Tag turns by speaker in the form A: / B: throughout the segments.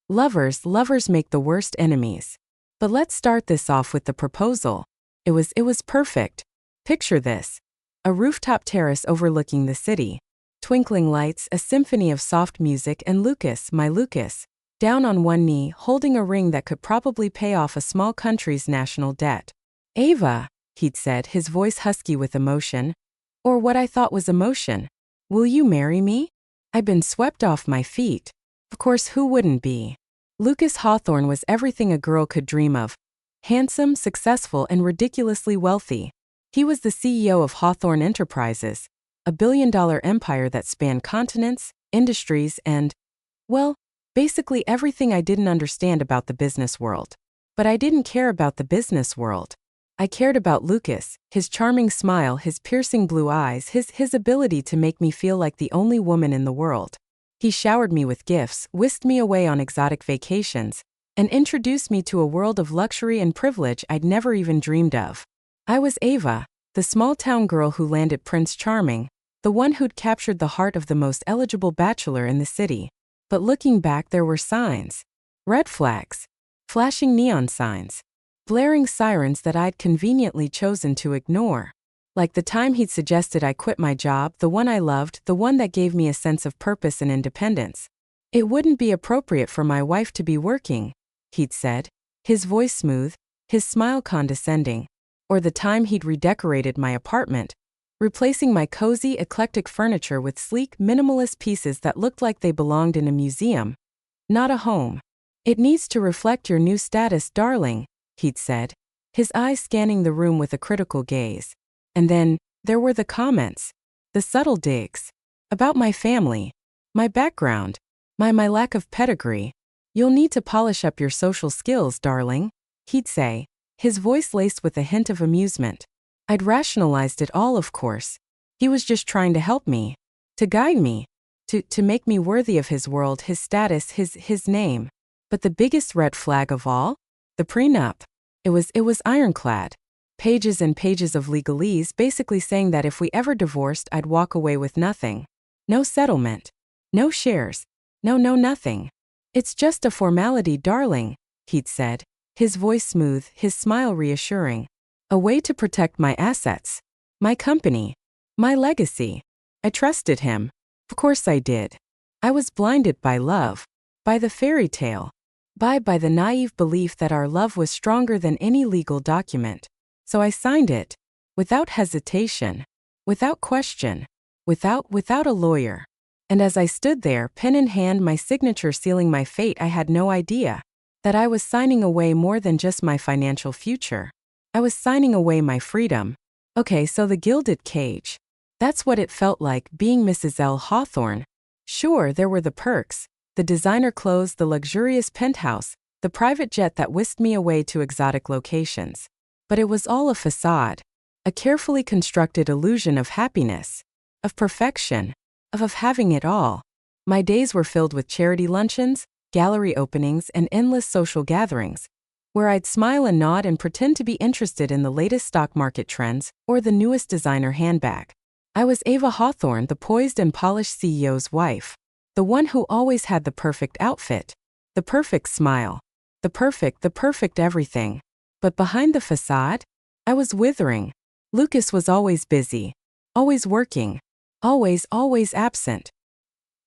A: Lovers make the worst enemies. But let's start this off with the proposal. It was perfect. Picture this. A rooftop terrace overlooking the city. Twinkling lights, a symphony of soft music, and Lucas, my Lucas, down on one knee, holding a ring that could probably pay off a small country's national debt. Ava, he'd said, his voice husky with emotion. Or what I thought was emotion. Will you marry me? I'd been swept off my feet. Of course, who wouldn't be? Lucas Hawthorne was everything a girl could dream of. Handsome, successful, and ridiculously wealthy. He was the CEO of Hawthorne Enterprises, a billion-dollar empire that spanned continents, industries, and, well, basically everything I didn't understand about the business world. But I didn't care about the business world. I cared about Lucas, his charming smile, his piercing blue eyes, his ability to make me feel like the only woman in the world. He showered me with gifts, whisked me away on exotic vacations, and introduced me to a world of luxury and privilege I'd never even dreamed of. I was Ava, the small-town girl who landed Prince Charming, the one who'd captured the heart of the most eligible bachelor in the city. But looking back, there were signs. Red flags. Flashing neon signs. Blaring sirens that I'd conveniently chosen to ignore. Like the time he'd suggested I quit my job, the one I loved, the one that gave me a sense of purpose and independence. It wouldn't be appropriate for my wife to be working, he'd said, his voice smooth, his smile condescending. Or the time he'd redecorated my apartment, replacing my cozy, eclectic furniture with sleek, minimalist pieces that looked like they belonged in a museum, not a home. It needs to reflect your new status, darling, he'd said, his eyes scanning the room with a critical gaze. And then, there were the comments, the subtle digs, about my family, my background, my lack of pedigree. You'll need to polish up your social skills, darling, he'd say, his voice laced with a hint of amusement. I'd rationalized it all, of course. He was just trying to help me, to guide me, to make me worthy of his world, his status, his name. But the biggest red flag of all? The prenup. It was ironclad. Pages and pages of legalese basically saying that if we ever divorced, I'd walk away with nothing. No settlement. No shares. No nothing. It's just a formality, darling, he'd said, his voice smooth, his smile reassuring. A way to protect my assets. My company. My legacy. I trusted him. Of course I did. I was blinded by love. By the fairy tale. By the naive belief that our love was stronger than any legal document. So I signed it. Without hesitation. Without question. Without a lawyer. And as I stood there, pen in hand, my signature sealing my fate, I had no idea that I was signing away more than just my financial future. I was signing away my freedom. Okay, so the gilded cage. That's what it felt like, being Mrs. L. Hawthorne. Sure, there were the perks, the designer clothes, the luxurious penthouse, the private jet that whisked me away to exotic locations. But it was all a facade, a carefully constructed illusion of happiness, of perfection, of having it all. My days were filled with charity luncheons, gallery openings, and endless social gatherings, where I'd smile and nod and pretend to be interested in the latest stock market trends or the newest designer handbag. I was Ava Hawthorne, the poised and polished CEO's wife, the one who always had the perfect outfit, the perfect smile, the perfect everything. But behind the facade, I was withering. Lucas was always busy, always working, always absent.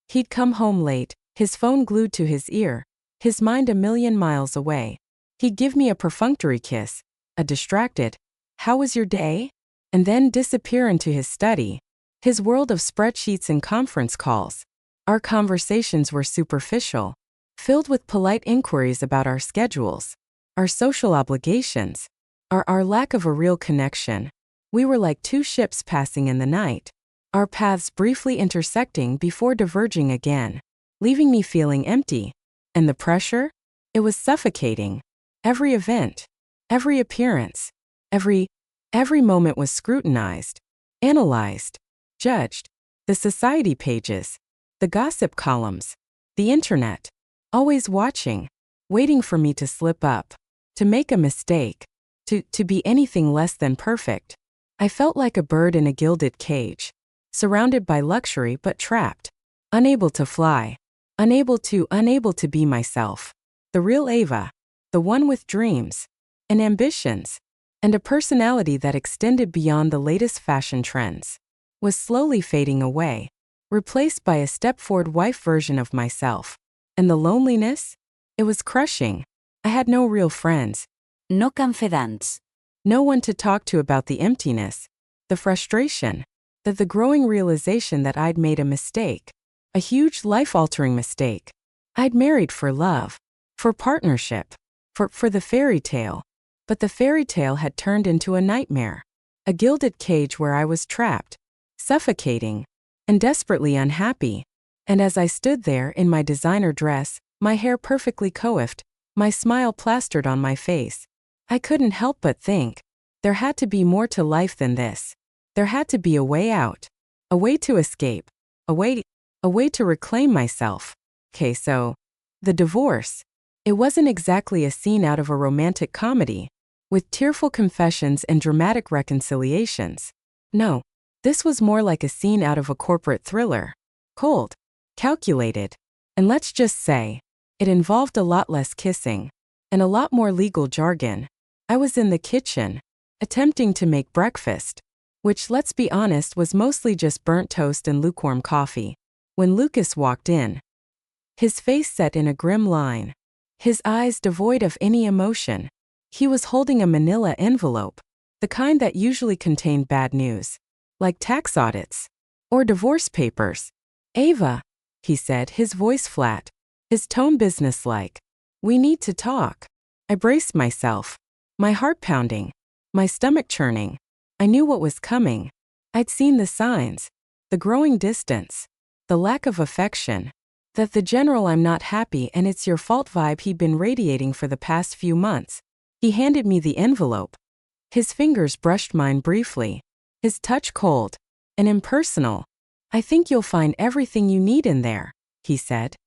A: He'd come home late, his phone glued to his ear, his mind a million miles away. He'd give me a perfunctory kiss, a distracted, "How was your day?" and then disappear into his study, his world of spreadsheets and conference calls. Our conversations were superficial, filled with polite inquiries about our schedules, our social obligations, our lack of a real connection. We were like two ships passing in the night, our paths briefly intersecting before diverging again, leaving me feeling empty. And the pressure? It was suffocating. Every event, every appearance, every moment was scrutinized, analyzed, judged. The society pages, the gossip columns, the internet, always watching, waiting for me to slip up, to make a mistake, to be anything less than perfect. I felt like a bird in a gilded cage, surrounded by luxury but trapped, unable to fly, Unable to be myself. The real Ava. The one with dreams. And ambitions. And a personality that extended beyond the latest fashion trends. Was slowly fading away. Replaced by a Stepford wife version of myself. And the loneliness? It was crushing. I had no real friends.
B: No confidants.
A: No one to talk to about the emptiness. The frustration. The growing realization that I'd made a mistake. A huge life-altering mistake. I'd married for love. For partnership. For the fairy tale. But the fairy tale had turned into a nightmare. A gilded cage where I was trapped. Suffocating. And desperately unhappy. And as I stood there in my designer dress, my hair perfectly coiffed, my smile plastered on my face, I couldn't help but think, there had to be more to life than this. There had to be a way out. A way to escape. A way to reclaim myself. Okay, so, the divorce. It wasn't exactly a scene out of a romantic comedy, with tearful confessions and dramatic reconciliations. No, this was more like a scene out of a corporate thriller. Cold. Calculated. And let's just say, it involved a lot less kissing. And a lot more legal jargon. I was in the kitchen, attempting to make breakfast, which, let's be honest, was mostly just burnt toast and lukewarm coffee, when Lucas walked in. His face set in a grim line. His eyes devoid of any emotion. He was holding a manila envelope, the kind that usually contained bad news, like tax audits or divorce papers. "Ava," he said, his voice flat, his tone businesslike. "We need to talk." I braced myself, my heart pounding, my stomach churning. I knew what was coming. I'd seen the signs, the growing distance, the lack of affection, the general "I'm not happy and it's your fault" vibe he'd been radiating for the past few months. He handed me the envelope. His fingers brushed mine briefly, his touch cold and impersonal. "I think you'll find everything you need in there," he said,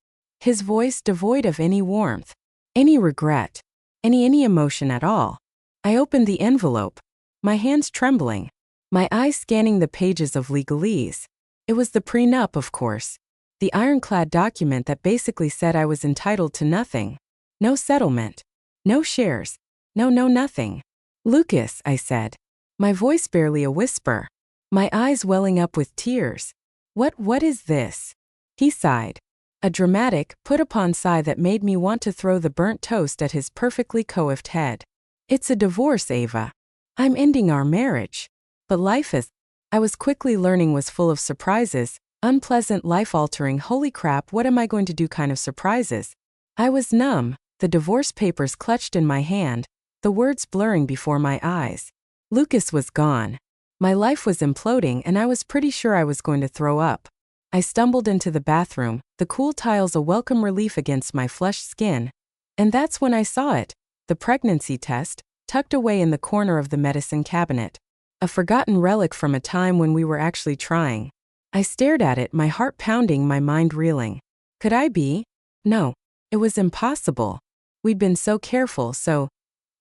A: his voice devoid of any warmth, any regret, any emotion at all. I opened the envelope, my hands trembling, my eyes scanning the pages of legalese. It was the prenup, of course, the ironclad document that basically said I was entitled to nothing. No settlement, no shares, no nothing. "Lucas," I said, my voice barely a whisper, my eyes welling up with tears. What is this?" He sighed. A dramatic, put-upon sigh that made me want to throw the burnt toast at his perfectly coiffed head. "It's a divorce, Ava. I'm ending our marriage. But life is," I was quickly learning, was full of surprises, unpleasant, life-altering, holy crap, what am I going to do kind of surprises. I was numb, the divorce papers clutched in my hand, the words blurring before my eyes. Lucas was gone. My life was imploding and I was pretty sure I was going to throw up. I stumbled into the bathroom, the cool tiles a welcome relief against my flushed skin. And that's when I saw it, the pregnancy test, tucked away in the corner of the medicine cabinet. A forgotten relic from a time when we were actually trying. I stared at it, my heart pounding, my mind reeling. Could I be? No, it was impossible. We'd been so careful, so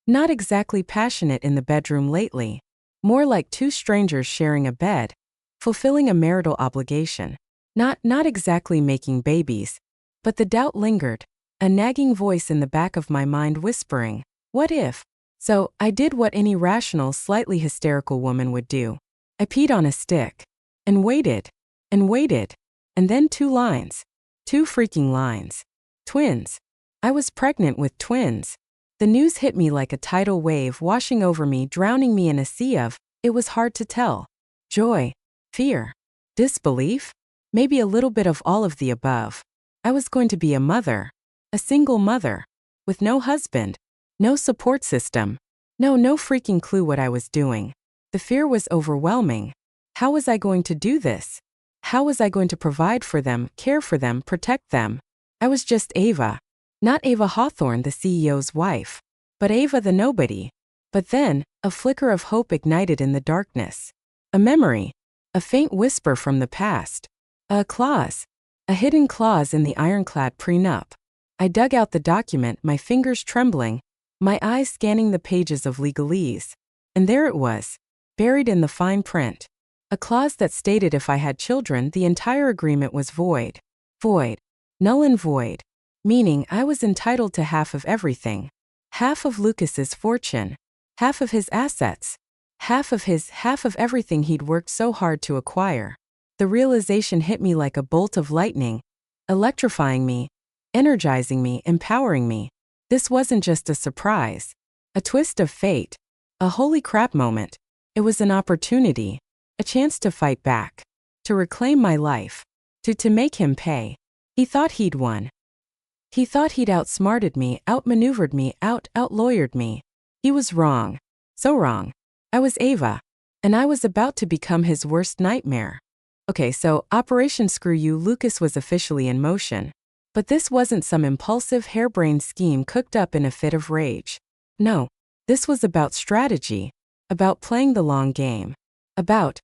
A: not exactly passionate in the bedroom lately. More like two strangers sharing a bed, fulfilling a marital obligation. Not exactly making babies. But the doubt lingered, a nagging voice in the back of my mind whispering, what if? So, I did what any rational, slightly hysterical woman would do. I peed on a stick. And waited. And waited. And then 2 lines. 2 freaking lines. Twins. I was pregnant with twins. The news hit me like a tidal wave, washing over me, drowning me in a sea of, it was hard to tell. Joy. Fear. Disbelief? Maybe a little bit of all of the above. I was going to be a mother. A single mother. With no husband. No support system. No freaking clue what I was doing. The fear was overwhelming. How was I going to do this? How was I going to provide for them, care for them, protect them? I was just Ava. Not Ava Hawthorne, the CEO's wife. But Ava the nobody. But then, a flicker of hope ignited in the darkness. A memory. A faint whisper from the past. A clause. A hidden clause in the ironclad prenup. I dug out the document, my fingers trembling, my eyes scanning the pages of legalese. And there it was, buried in the fine print. A clause that stated if I had children, the entire agreement was void. Void. Null and void. Meaning I was entitled to half of everything. Half of Lucas's fortune. Half of his assets. Half of everything he'd worked so hard to acquire. The realization hit me like a bolt of lightning, electrifying me, energizing me, empowering me. This wasn't just a surprise, a twist of fate, a holy crap moment. It was an opportunity, a chance to fight back, to reclaim my life, to make him pay. He thought he'd won. He thought he'd outsmarted me, outmaneuvered me, outlawyered me. He was wrong. So wrong. I was Ava, and I was about to become his worst nightmare. Okay, so Operation Screw You Lucas was officially in motion. But this wasn't some impulsive, harebrained scheme cooked up in a fit of rage. No, this was about strategy, about playing the long game, about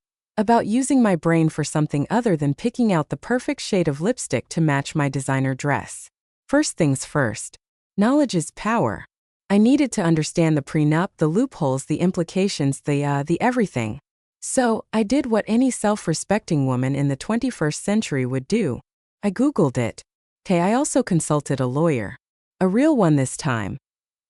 A: using my brain for something other than picking out the perfect shade of lipstick to match my designer dress. First things first, knowledge is power. I needed to understand the prenup, the loopholes, the implications, the everything. So, I did what any self-respecting woman in the 21st century would do. I Googled it. Okay, I also consulted a lawyer. A real one this time.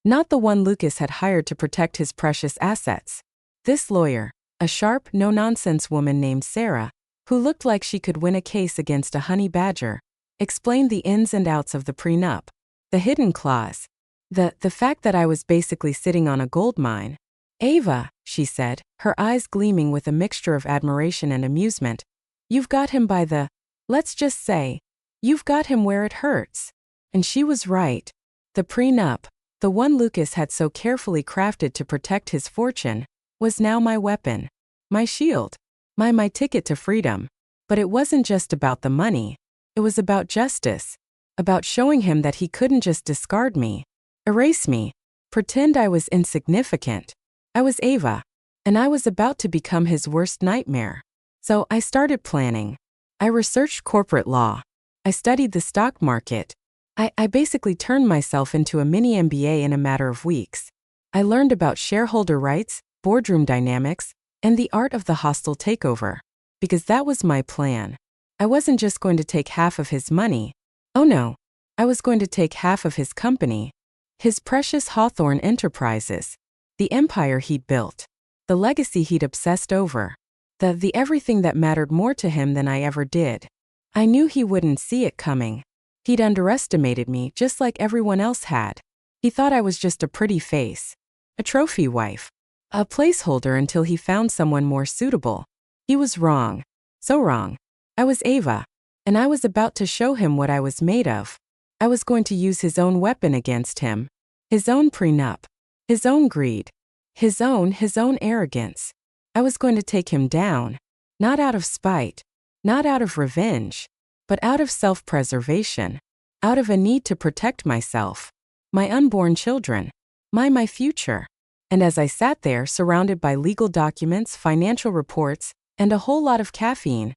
A: Not the one Lucas had hired to protect his precious assets. This lawyer, a sharp, no-nonsense woman named Sarah, who looked like she could win a case against a honey badger, explained the ins and outs of the prenup, the hidden clause, the fact that I was basically sitting on a gold mine. Ava, she said, her eyes gleaming with a mixture of admiration and amusement, you've got him by the, let's just say, you've got him where it hurts. And she was right. The prenup, the one Lucas had so carefully crafted to protect his fortune, was now my weapon, my shield, my ticket to freedom. But it wasn't just about the money. It was about justice, about showing him that he couldn't just discard me, erase me, pretend I was insignificant. I was Ava, and I was about to become his worst nightmare. So I started planning. I researched corporate law. I studied the stock market. I basically turned myself into a mini MBA in a matter of weeks. I learned about shareholder rights, boardroom dynamics, and the art of the hostile takeover. Because that was my plan. I wasn't just going to take half of his money. Oh no, I was going to take half of his company. His precious Hawthorne Enterprises. The empire he'd built. The legacy he'd obsessed over. The everything that mattered more to him than I ever did. I knew he wouldn't see it coming. He'd underestimated me just like everyone else had. He thought I was just a pretty face. A trophy wife. A placeholder until he found someone more suitable. He was wrong. So wrong. I was Ava. And I was about to show him what I was made of. I was going to use his own weapon against him. His own prenup. His own greed. His own arrogance. I was going to take him down. Not out of spite. Not out of revenge. But out of self-preservation. Out of a need to protect myself. My unborn children. My future. And as I sat there surrounded by legal documents, financial reports, and a whole lot of caffeine,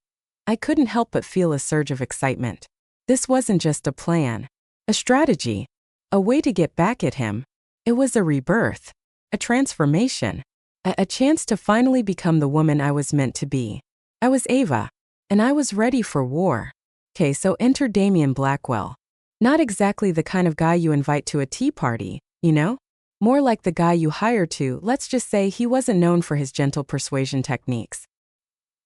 A: I couldn't help but feel a surge of excitement. This wasn't just a plan. A strategy. A way to get back at him. It was a rebirth. A transformation. A chance to finally become the woman I was meant to be. I was Ava. And I was ready for war. Okay, so enter Damian Blackwell. Not exactly the kind of guy you invite to a tea party, you know? More like the guy you hire to, let's just say he wasn't known for his gentle persuasion techniques.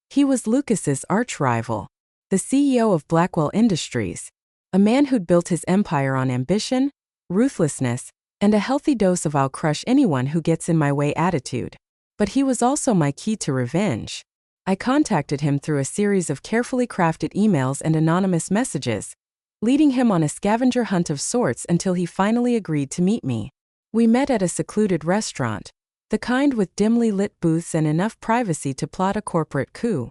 A: He was Lucas's arch-rival, the CEO of Blackwell Industries, a man who'd built his empire on ambition, ruthlessness, and a healthy dose of I'll crush anyone who gets in my way attitude. But he was also my key to revenge. I contacted him through a series of carefully crafted emails and anonymous messages, leading him on a scavenger hunt of sorts until he finally agreed to meet me. We met at a secluded restaurant, the kind with dimly lit booths and enough privacy to plot a corporate coup.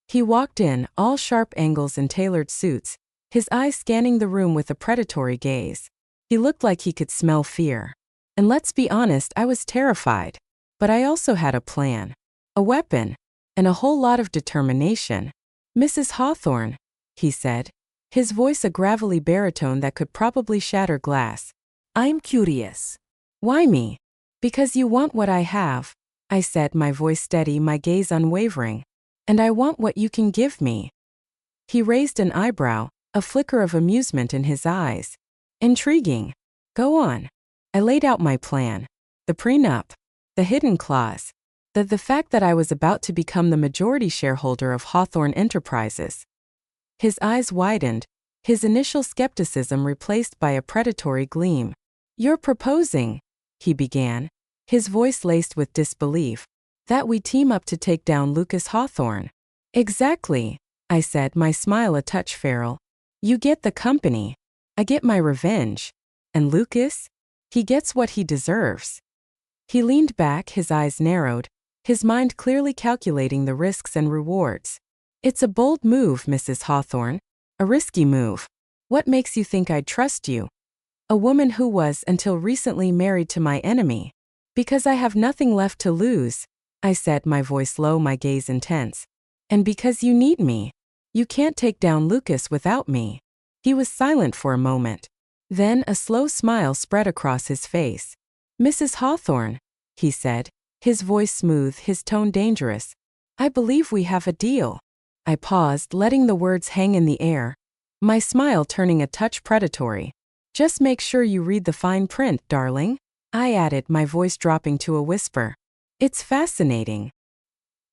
A: He walked in, all sharp angles and tailored suits, his eyes scanning the room with a predatory gaze. He looked like he could smell fear. And let's be honest, I was terrified. But I also had a plan, a weapon, and a whole lot of determination. Mrs. Hawthorne, he said, his voice a gravelly baritone that could probably shatter glass. I'm curious. Why me? Because you want what I have, I said, my voice steady, my gaze unwavering. And I want what you can give me. He raised an eyebrow, a flicker of amusement in his eyes. Intriguing. Go on. I laid out my plan. The prenup. The hidden clause. The fact that I was about to become the majority shareholder of Hawthorne Enterprises. His eyes widened, his initial skepticism replaced by a predatory gleam. You're proposing, he began, his voice laced with disbelief, that we team up to take down Lucas Hawthorne. Exactly, I said, my smile a touch feral. You get the company. I get my revenge. And Lucas? He gets what he deserves. He leaned back, his eyes narrowed, his mind clearly calculating the risks and rewards. It's a bold move, Mrs. Hawthorne. A risky move. What makes you think I'd trust you? A woman who was, until recently, married to my enemy. Because I have nothing left to lose, I said, my voice low, my gaze intense. And because you need me. You can't take down Lucas without me. He was silent for a moment. Then a slow smile spread across his face. Mrs. Hawthorne, he said, his voice smooth, his tone dangerous. I believe we have a deal. I paused, letting the words hang in the air, my smile turning a touch predatory. Just make sure you read the fine print, darling, I added, my voice dropping to a whisper. It's fascinating.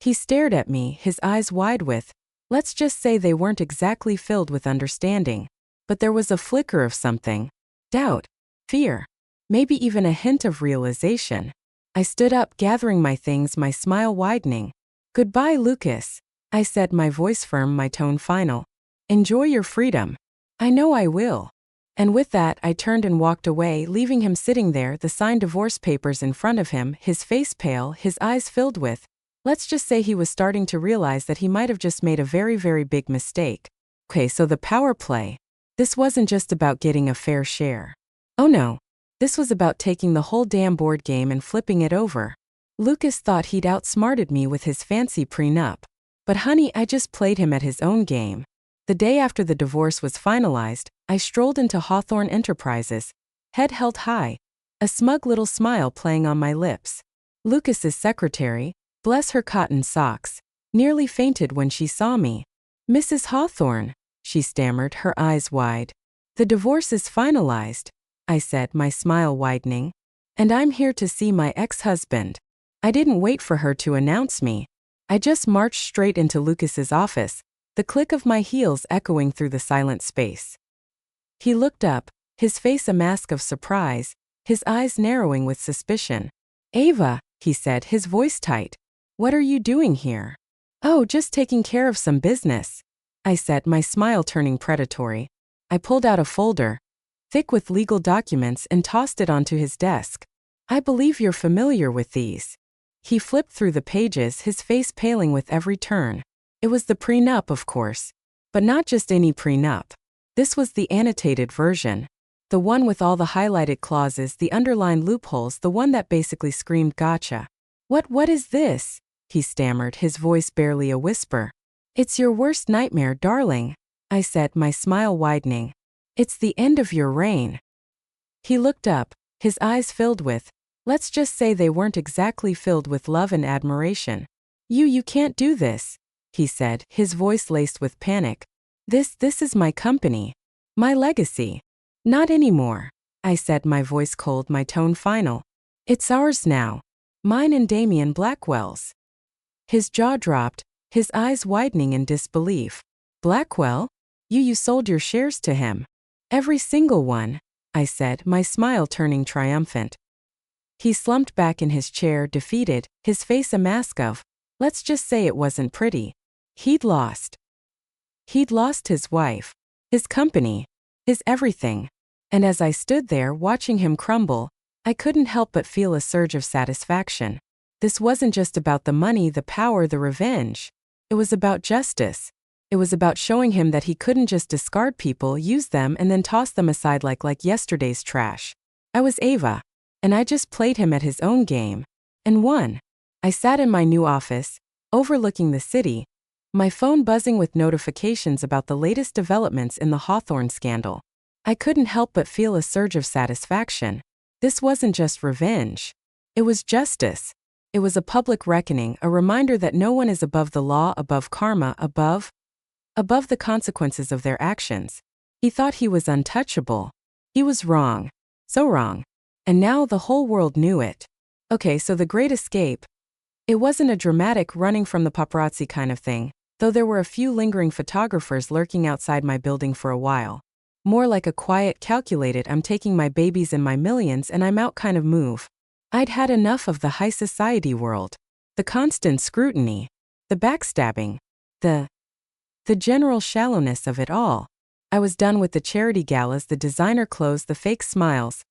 A: He stared at me, his eyes wide with, let's just say they weren't exactly filled with understanding, but there was a flicker of something. Doubt, fear, maybe even a hint of realization. I stood up, gathering my things, my smile widening. Goodbye, Lucas, I said, my voice firm, my tone final. Enjoy your freedom. I know I will. And with that, I turned and walked away, leaving him sitting there, the signed divorce papers in front of him, his face pale, his eyes filled with, let's just say he was starting to realize that he might have just made a very, very big mistake. Okay, so the power play. This wasn't just about getting a fair share. Oh no. This was about taking the whole damn board game and flipping it over. Lucas thought he'd outsmarted me with his fancy prenup. But honey, I just played him at his own game. The day after the divorce was finalized, I strolled into Hawthorne Enterprises, head held high, a smug little smile playing on my lips. Lucas's secretary, bless her cotton socks, nearly fainted when she saw me. Mrs. Hawthorne, she stammered, her eyes wide. The divorce is finalized, I said, my smile widening. And I'm here to see my ex-husband. I didn't wait for her to announce me. I just marched straight into Lucas's office, the click of my heels echoing through the silent space. He looked up, his face a mask of surprise, his eyes narrowing with suspicion. Ava, he said, his voice tight. What are you doing here? Oh, just taking care of some business, I said, my smile turning predatory. I pulled out a folder, thick with legal documents, and tossed it onto his desk. I believe you're familiar with these. He flipped through the pages, his face paling with every turn. It was the prenup, of course. But not just any prenup. This was the annotated version. The one with all the highlighted clauses, the underlined loopholes, the one that basically screamed gotcha. What is this? He stammered, his voice barely a whisper. It's your worst nightmare, darling, I said, my smile widening. It's the end of your reign. He looked up, his eyes filled with, let's just say they weren't exactly filled with love and admiration. You can't do this, he said, his voice laced with panic. This is my company. My legacy. Not anymore, I said, my voice cold, my tone final. It's ours now. Mine and Damien Blackwell's. His jaw dropped, his eyes widening in disbelief. Blackwell? You sold your shares to him. Every single one, I said, my smile turning triumphant. He slumped back in his chair, defeated, his face a mask of, let's just say it wasn't pretty. He'd lost. He'd lost his wife, his company, his everything. And as I stood there watching him crumble, I couldn't help but feel a surge of satisfaction. This wasn't just about the money, the power, the revenge. It was about justice. It was about showing him that he couldn't just discard people, use them, and then toss them aside like yesterday's trash. I was Ava, and I just played him at his own game. And won. I sat in my new office, overlooking the city, my phone buzzing with notifications about the latest developments in the Hawthorne scandal. I couldn't help but feel a surge of satisfaction. This wasn't just revenge. It was justice. It was a public reckoning, a reminder that no one is above the law, above karma, above the consequences of their actions. He thought he was untouchable. He was wrong. So wrong. And now the whole world knew it. Okay, so the Great Escape. It wasn't a dramatic running from the paparazzi kind of thing, though there were a few lingering photographers lurking outside my building for a while. More like a quiet, calculated, I'm taking my babies and my millions and I'm out kind of move. I'd had enough of the high society world. The constant scrutiny. The backstabbing. The general shallowness of it all. I was done with the charity galas, the designer clothes, the fake smiles.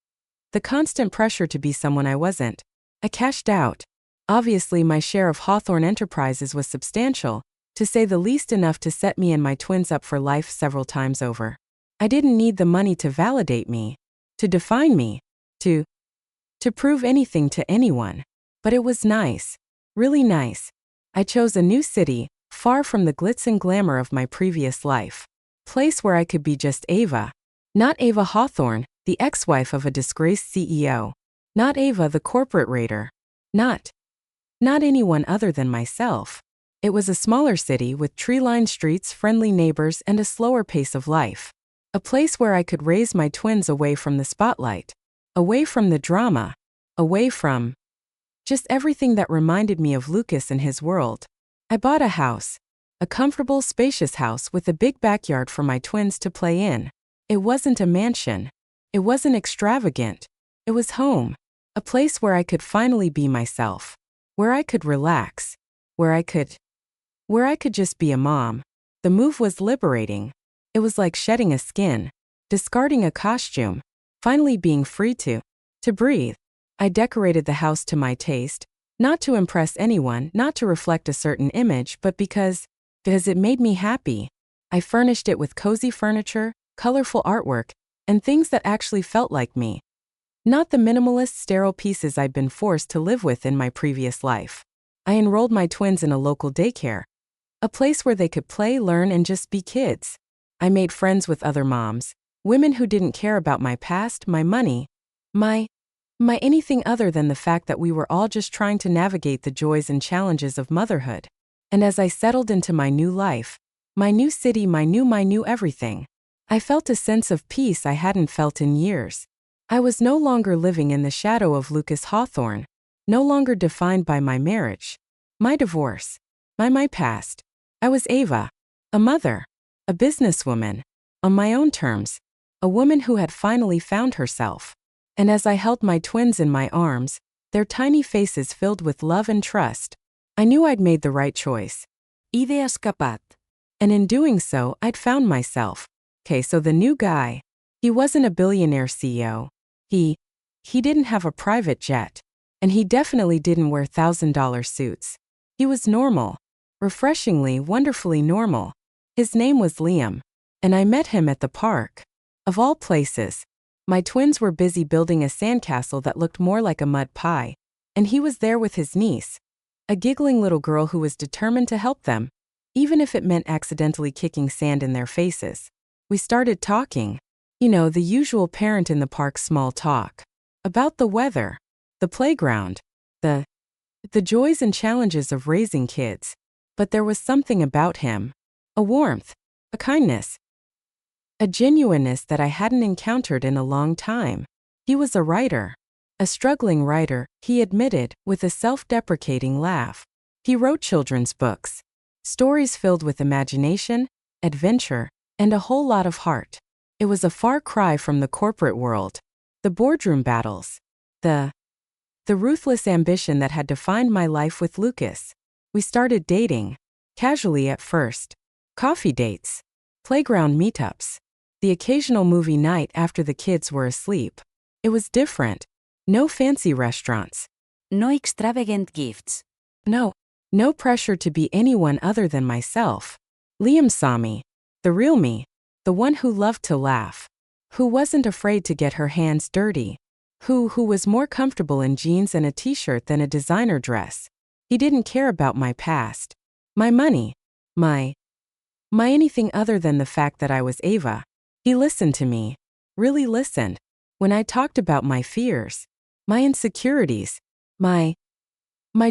A: The constant pressure to be someone I wasn't. I cashed out. Obviously, my share of Hawthorne Enterprises was substantial, to say the least enough to set me and my twins up for life several times over. I didn't need the money to validate me, to define me, to prove anything to anyone. But it was nice. Really nice. I chose a new city, far from the glitz and glamour of my previous life. Place where I could be just Ava. Not Ava Hawthorne, the ex-wife of a disgraced CEO. Not Ava the corporate raider. Not anyone other than myself. It was a smaller city with tree-lined streets, friendly neighbors, and a slower pace of life. A place where I could raise my twins away from the spotlight. Away from the drama. Away from just everything that reminded me of Lucas and his world. I bought a house. A comfortable, spacious house with a big backyard for my twins to play in. It wasn't a mansion. It wasn't extravagant. It was home. A place where I could finally be myself. Where I could relax. Where I could just be a mom. The move was liberating. It was like shedding a skin. Discarding a costume. Finally being free to breathe. I decorated the house to my taste. Not to impress anyone, not to reflect a certain image, but because it made me happy. I furnished it with cozy furniture, colorful artwork, and things that actually felt like me. Not the minimalist, sterile pieces I'd been forced to live with in my previous life. I enrolled my twins in a local daycare. A place where they could play, learn, and just be kids. I made friends with other moms, women who didn't care about my past, my money, my anything other than the fact that we were all just trying to navigate the joys and challenges of motherhood. And as I settled into my new life, my new city, my new everything, I felt a sense of peace I hadn't felt in years. I was no longer living in the shadow of Lucas Hawthorne, no longer defined by my marriage, my divorce, my past. I was Ava, a mother, a businesswoman, on my own terms, a woman who had finally found herself. And as I held my twins in my arms, their tiny faces filled with love and trust, I knew I'd made the right choice. Ideas capat. And in doing so, I'd found myself. Okay, so the new guy, he wasn't a billionaire CEO. He didn't have a private jet. And he definitely didn't wear $1,000 suits. He was normal. Refreshingly, wonderfully normal. His name was Liam. And I met him at the park. Of all places. My twins were busy building a sandcastle that looked more like a mud pie. And he was there with his niece. A giggling little girl who was determined to help them, even if it meant accidentally kicking sand in their faces. We started talking. You know, the usual parent in the park small talk. About the weather, the playground, the joys and challenges of raising kids. But there was something about him. A warmth, a kindness, a genuineness that I hadn't encountered in a long time. He was a writer. A struggling writer, he admitted, with a self-deprecating laugh. He wrote children's books. Stories filled with imagination, adventure, and a whole lot of heart. It was a far cry from the corporate world. The boardroom battles. The ruthless ambition that had defined my life with Lucas. We started dating. Casually at first. Coffee dates. Playground meetups. The occasional movie night after the kids were asleep. It was different. No fancy restaurants.
B: No extravagant gifts.
A: No pressure to be anyone other than myself. Liam saw me. The real me. The one who loved to laugh. Who wasn't afraid to get her hands dirty. Who was more comfortable in jeans and a t-shirt than a designer dress. He didn't care about my past. My money. My anything other than the fact that I was Ava. He listened to me. Really listened. When I talked about my fears. My insecurities. My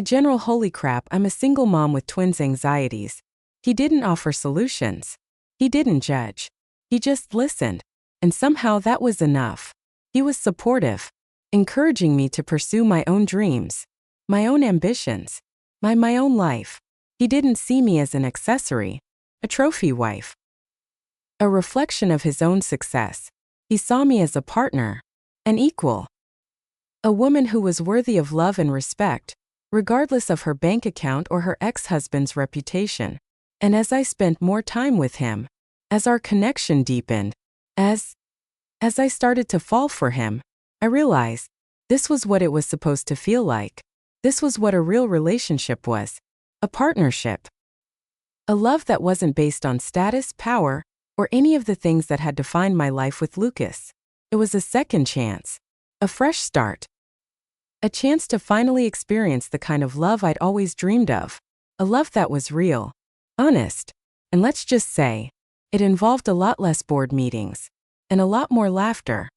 A: general holy crap, I'm a single mom with twins anxieties. He didn't offer solutions. He didn't judge. He just listened. And somehow that was enough. He was supportive, encouraging me to pursue my own dreams, my own ambitions, my own life. He didn't see me as an accessory, a trophy wife, a reflection of his own success. He saw me as a partner, an equal, a woman who was worthy of love and respect, regardless of her bank account or her ex-husband's reputation. And as I spent more time with him, as our connection deepened, as I started to fall for him, I realized this was what it was supposed to feel like. This was what a real relationship was. A partnership. A love that wasn't based on status, power, or any of the things that had defined my life with Lucas. It was a second chance. A fresh start. A chance to finally experience the kind of love I'd always dreamed of. A love that was real, honest, and let's just say, it involved a lot less board meetings and a lot more laughter.